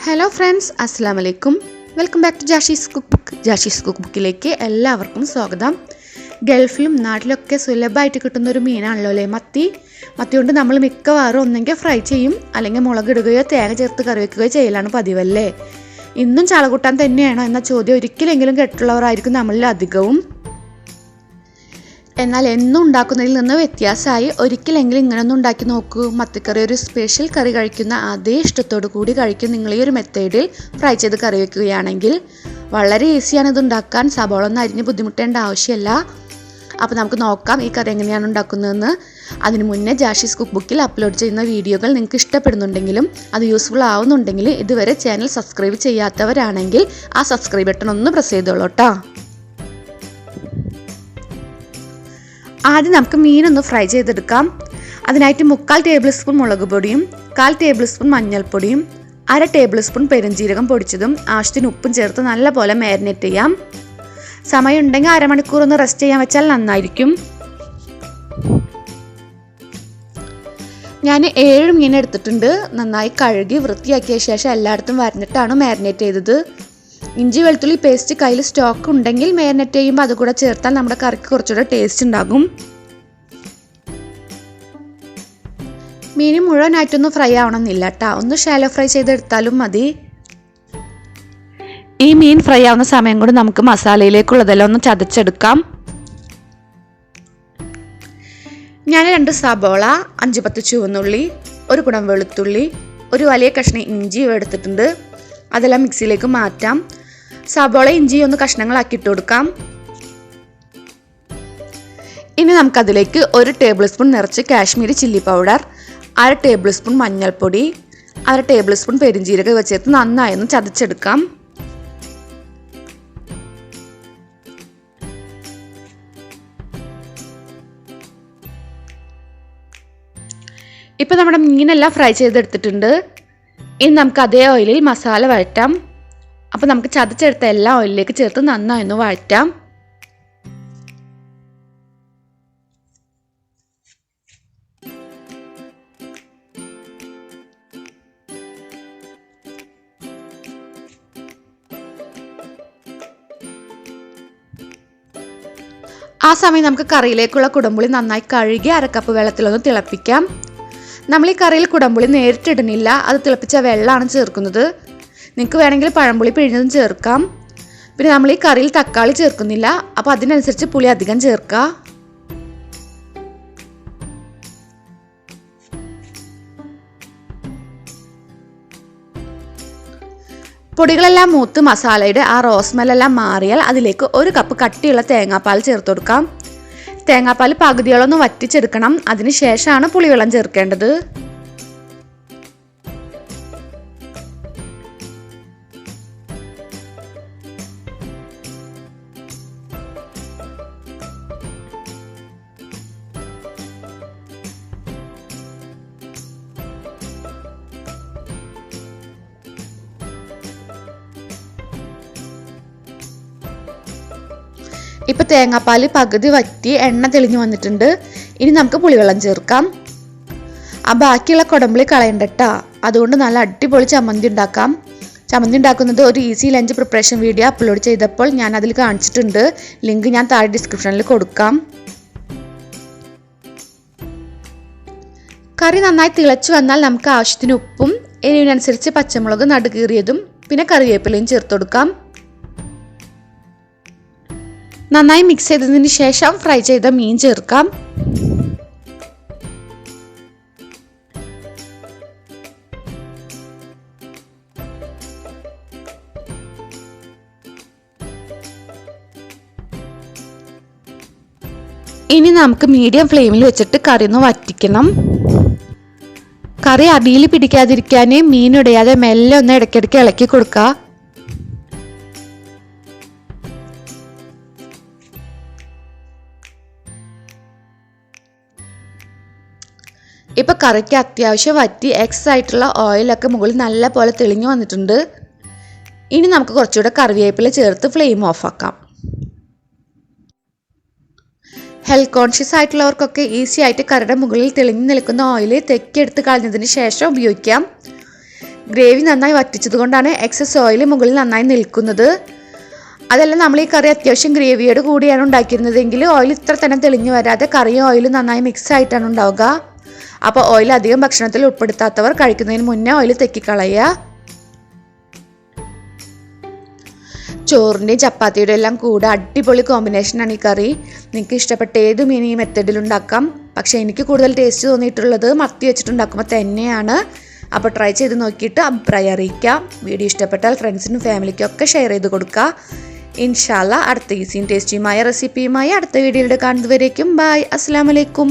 Hello friends, അസ്സലാമു അലൈക്കും. Welcome back to Jashi's cook book. Jashi's cook ബുക്കിലേക്ക് എല്ലാവർക്കും സ്വാഗതം. ഗൾഫിലും നാട്ടിലൊക്കെ സുലഭമായിട്ട് കിട്ടുന്നൊരു മീനാണല്ലോ അല്ലേ മത്തി. മത്തി കൊണ്ട് നമ്മൾ മിക്കവാറും ഒന്നെങ്കിൽ ഫ്രൈ ചെയ്യും, അല്ലെങ്കിൽ മുളകിടുകയോ തേങ്ങ ചേർത്ത് കറി വയ്ക്കുകയോ ചെയ്യലാണ് പതിവല്ലേ. ഇന്നും ചാളകൂട്ടാൻ തന്നെയാണോ എന്ന ചോദ്യം ഒരിക്കലെങ്കിലും കേട്ടിട്ടുള്ളവരായിരിക്കും നമ്മളിൽ അധികവും. എന്നാൽ എന്നും ഉണ്ടാക്കുന്നതിൽ നിന്ന് വ്യത്യാസമായി ഒരിക്കലെങ്കിലും ഇങ്ങനെയൊന്നും ഉണ്ടാക്കി നോക്കൂ. മത്തിക്കറി ഒരു സ്പെഷ്യൽ കറി കഴിക്കുന്ന അതേ ഇഷ്ടത്തോടു കൂടി കഴിക്കും നിങ്ങൾ ഈ ഒരു മെത്തേഡിൽ ഫ്രൈ ചെയ്ത് കറി വയ്ക്കുകയാണെങ്കിൽ. വളരെ ഈസിയാണ് ഇത് ഉണ്ടാക്കാൻ, സബോള ഒന്നും അരിഞ്ഞ് ബുദ്ധിമുട്ടേണ്ട ആവശ്യമില്ല. അപ്പോൾ നമുക്ക് നോക്കാം ഈ കറി എങ്ങനെയാണ് ഉണ്ടാക്കുന്നതെന്ന്. അതിന് മുന്നേ ജാഷീസ് കുക്ക് ബുക്കിൽ അപ്ലോഡ് ചെയ്യുന്ന വീഡിയോകൾ നിങ്ങൾക്ക് ഇഷ്ടപ്പെടുന്നുണ്ടെങ്കിലും അത് യൂസ്ഫുൾ ആവുന്നുണ്ടെങ്കിൽ ഇതുവരെ ചാനൽ സബ്സ്ക്രൈബ് ചെയ്യാത്തവരാണെങ്കിൽ ആ സബ്സ്ക്രൈബ് ബട്ടൺ ഒന്ന് പ്രസ് ചെയ്തോളൂ കേട്ടോ. ആദ്യം നമുക്ക് മീനൊന്ന് ഫ്രൈ ചെയ്തെടുക്കാം. അതിനായിട്ട് 3/4 ടേബിൾ സ്പൂൺ മുളക് പൊടിയും 1/4 ടേബിൾ സ്പൂൺ മഞ്ഞൾപ്പൊടിയും 1/2 ടേബിൾ സ്പൂൺ പെരുംജീരകം പൊടിച്ചതും ആവശ്യത്തിന് ഉപ്പും ചേർത്ത് നല്ലപോലെ മാരിനേറ്റ് ചെയ്യാം. സമയം ഉണ്ടെങ്കിൽ അരമണിക്കൂർ ഒന്ന് റെസ്റ്റ് ചെയ്യാൻ വെച്ചാൽ നന്നായിരിക്കും. ഞാൻ 7 മീൻ എടുത്തിട്ടുണ്ട്. നന്നായി കഴുകി വൃത്തിയാക്കിയ ശേഷം എല്ലായിടത്തും വരഞ്ഞിട്ടാണ് മാരിനേറ്റ് ചെയ്തത്. ഇഞ്ചി വെളുത്തുള്ളി പേസ്റ്റ് കയ്യിൽ സ്റ്റോക്ക് ഉണ്ടെങ്കിൽ മാരിനേറ്റ് ചെയ്യുമ്പോൾ അത് കൂടെ ചേർത്താൽ നമ്മുടെ കറിക്ക് കുറച്ചുകൂടെ ടേസ്റ്റ് ഉണ്ടാകും. മീൻ മുഴുവനായിട്ടൊന്നും ഫ്രൈ ആവണമെന്നില്ല കേട്ടോ, ഒന്ന് ഷാലോ ഫ്രൈ ചെയ്തെടുത്താലും മതി. ഈ മീൻ ഫ്രൈ ആവുന്ന സമയം കൊണ്ട് നമുക്ക് മസാലയിലേക്കുള്ളതെല്ലാം ഒന്ന് ചതച്ചെടുക്കാം. ഞാൻ 2 സബോള, 5-10 ചുവന്നുള്ളി, 1 കുടം വെളുത്തുള്ളി, ഒരു വലിയ കഷ്ണം ഇഞ്ചി എടുത്തിട്ടുണ്ട്. അതെല്ലാം മിക്സിയിലേക്ക് മാറ്റാം. സബോള ഇഞ്ചി ഒന്ന് കഷ്ണങ്ങളാക്കി ഇട്ട് കൊടുക്കാം. ഇനി നമുക്കതിലേക്ക് 1 ടേബിൾ സ്പൂൺ നിറച്ച് Kashmiri chilli powder, 1/2 table spoon മഞ്ഞൾപ്പൊടി, 1/2 ടേബിൾ സ്പൂൺ പെരുംജീരകം ചേർത്ത് നന്നായി ഒന്ന് ചതച്ചെടുക്കാം. ഇപ്പം നമ്മുടെ മീനെല്ലാം ഫ്രൈ ചെയ്തെടുത്തിട്ടുണ്ട്. ഇനി നമുക്ക് അതേ ഓയിലിൽ മസാല വഴറ്റാം. അപ്പോൾ നമുക്ക് ചതച്ചെടുത്ത എല്ലാ ഓയിലിലേക്ക് ചേർത്ത് നന്നായി ഒന്ന് വഴറ്റാം. ആ സമയം നമുക്ക് കറിയിലേക്കുള്ള കുടംപുളി നന്നായി കഴുകി 1/2 കപ്പ് വെള്ളത്തിലൊന്ന് തിളപ്പിക്കാം. നമ്മൾ ഈ കറിയിൽ കുടംപുളി നേരിട്ടിടുന്നില്ല, അത് തിളപ്പിച്ച വെള്ളമാണ് ചേർക്കുന്നത്. നിങ്ങൾക്ക് വേണമെങ്കിൽ പഴംപുളി പിഴിഞ്ഞതും ചേർക്കാം. പിന്നെ നമ്മൾ ഈ കറിയിൽ തക്കാളി ചേർക്കുന്നില്ല, അപ്പോൾ അതിനനുസരിച്ച് പുളി അധികം ചേർക്കുക. പൊടികളെല്ലാം മൂത്ത് മസാലയുടെ ആ റോസ്മെല്ലാം മാറിയാൽ അതിലേക്ക് 1 കപ്പ് കട്ടിയുള്ള തേങ്ങാപ്പാൽ ചേർത്ത് കൊടുക്കാം. തേങ്ങാപ്പാൽ പകുതിയോളൊന്ന് വറ്റിച്ചെടുക്കണം. അതിന് ശേഷമാണ് പുളിവെള്ളം ചേർക്കേണ്ടത്. ഇപ്പം തേങ്ങാപ്പാൽ പകുതി വറ്റി എണ്ണ തെളിഞ്ഞു വന്നിട്ടുണ്ട്. ഇനി നമുക്ക് പുളിവെള്ളം ചേർക്കാം. ആ ബാക്കിയുള്ള കുടംപുളി കളയണ്ട കേട്ടോ, അതുകൊണ്ട് നല്ല അടിപൊളി ചമ്മന്തി ഉണ്ടാക്കാം. ചമ്മന്തി ഉണ്ടാക്കുന്നത് ഒരു easy lunch preparation video upload ചെയ്തപ്പോൾ ഞാൻ അതിൽ കാണിച്ചിട്ടുണ്ട്. ലിങ്ക് ഞാൻ താഴെ ഡിസ്ക്രിപ്ഷനിൽ കൊടുക്കാം. കറി നന്നായി തിളച്ചു വന്നാൽ നമുക്ക് ആവശ്യത്തിന് ഉപ്പും എരിവിനനുസരിച്ച് പച്ചമുളക് നടുകീറിയതും പിന്നെ കറിവേപ്പിലയും ചേർത്ത് കൊടുക്കാം. നന്നായി മിക്സ് ചെയ്തതിന് ശേഷം ഫ്രൈ ചെയ്ത മീൻ ചേർക്കാം. ഇനി നമുക്ക് മീഡിയം ഫ്ലെയിമിൽ വെച്ചിട്ട് കറി ഒന്ന് വറ്റിക്കണം. കറി അടിയിൽ പിടിക്കാതിരിക്കാൻ മീൻ ഉടയാതെ മെല്ലെ ഒന്ന് ഇടയ്ക്കിടയ്ക്ക് ഇളക്കി കൊടുക്കുക. ഇപ്പം കറിക്ക് അത്യാവശ്യം വറ്റി ആയിട്ടുള്ള ഓയിലൊക്കെ മുകളിൽ നല്ല പോലെ തെളിഞ്ഞു വന്നിട്ടുണ്ട്. ഇനി നമുക്ക് കുറച്ചുകൂടെ കറിവേപ്പില ചേർത്ത് ഫ്ലെയിം ഓഫ് ആക്കാം. ഹെൽത്ത് കോൺഷ്യസ് ആയിട്ടുള്ളവർക്കൊക്കെ ഈസി ആയിട്ട് കറിയുടെ മുകളിൽ തെളിഞ്ഞു നിൽക്കുന്ന ഓയിൽ തെക്കിയെടുത്ത് കളഞ്ഞതിന് ശേഷം ഉപയോഗിക്കാം. ഗ്രേവി നന്നായി വറ്റിച്ചത് കൊണ്ടാണ് എക്സസ് ഓയിൽ മുകളിൽ നന്നായി നിൽക്കുന്നത്. അതല്ല നമ്മൾ ഈ കറി അത്യാവശ്യം ഗ്രേവിയോട് കൂടിയാണ് ഉണ്ടാക്കിയിരുന്നതെങ്കിൽ ഓയിൽ ഇത്ര തന്നെ തെളിഞ്ഞു വരാതെ കറിയും ഓയിലും നന്നായി മിക്സ് ആയിട്ടാണ് ഉണ്ടാവുക. അപ്പോൾ ഓയിൽ അധികം ഭക്ഷണത്തിൽ ഉൾപ്പെടുത്താത്തവർ കഴിക്കുന്നതിന് മുന്നേ ഓയിൽ തെക്കിക്കളയുക. ചോറിൻ്റെയും ചപ്പാത്തിയുടെ എല്ലാം കൂടെ അടിപൊളി കോമ്പിനേഷനാണ് ഈ കറി. നിങ്ങൾക്ക് ഇഷ്ടപ്പെട്ട ഏത് മീൻ ഈ മെത്തേഡിൽ ഉണ്ടാക്കാം. പക്ഷേ എനിക്ക് കൂടുതൽ ടേസ്റ്റ് തോന്നിയിട്ടുള്ളത് മത്തി വെച്ചിട്ടുണ്ടാക്കുമ്പോൾ തന്നെയാണ്. അപ്പോൾ ട്രൈ ചെയ്ത് നോക്കിയിട്ട് അഭിപ്രായം അറിയിക്കാം. വീഡിയോ ഇഷ്ടപ്പെട്ടാൽ ഫ്രണ്ട്സിനും ഫാമിലിക്കും ഒക്കെ ഷെയർ ചെയ്ത് കൊടുക്കുക. ഇൻഷാ അല്ലാഹ് അടുത്ത ഈസിയും ടേസ്റ്റിയുമായ റെസിപ്പിയുമായി അടുത്ത വീഡിയോയിൽ കാണുന്നതുവരേക്കും ബൈ. അസ്സലാമു അലൈക്കും.